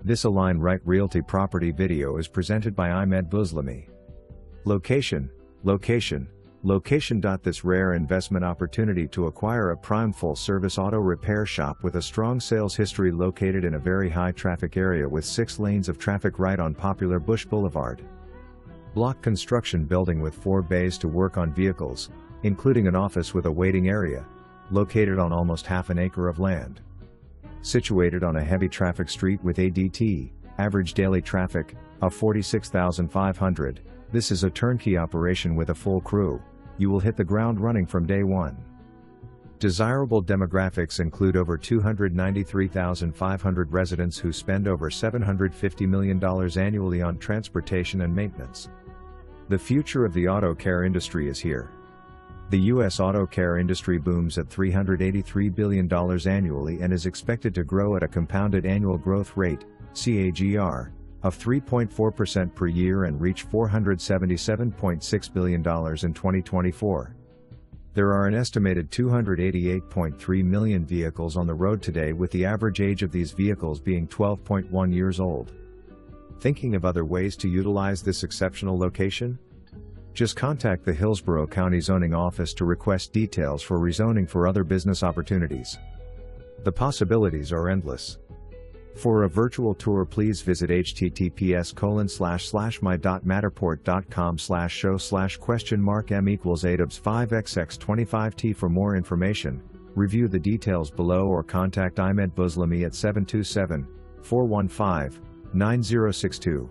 This Align Right Realty property video is presented by Imed Bouslimi. Location. This rare investment opportunity to acquire a prime full-service auto repair shop with a strong sales history located in a very high-traffic area with 6 lanes of traffic right on popular BUSCH Boulevard. Block construction building with 4 bays to work on vehicles, including an office with a waiting area, located on almost half an acre of land. Situated on a heavy traffic street with ADT, average daily traffic, of 46,500, this is a turnkey operation with a full crew. You will hit the ground running from day one. Desirable demographics include over 293,500 residents who spend over $750 million annually on transportation and maintenance. The future of the auto care industry is here. The U.S. auto care industry booms at $383 billion annually and is expected to grow at a compounded annual growth rate, CAGR, of 3.4% per year and reach $477.6 billion in 2024. There are an estimated 288.3 million vehicles on the road today, with the average age of these vehicles being 12.1 years old. Thinking of other ways to utilize this exceptional location? Just contact the Hillsborough County Zoning Office to request details for rezoning for other business opportunities. The possibilities are endless. For a virtual tour, please visit https://my.matterport.com/show/?m=8obs5xx25t. For more information, review the details below or contact Imed Bouslimi at 727-415-9062.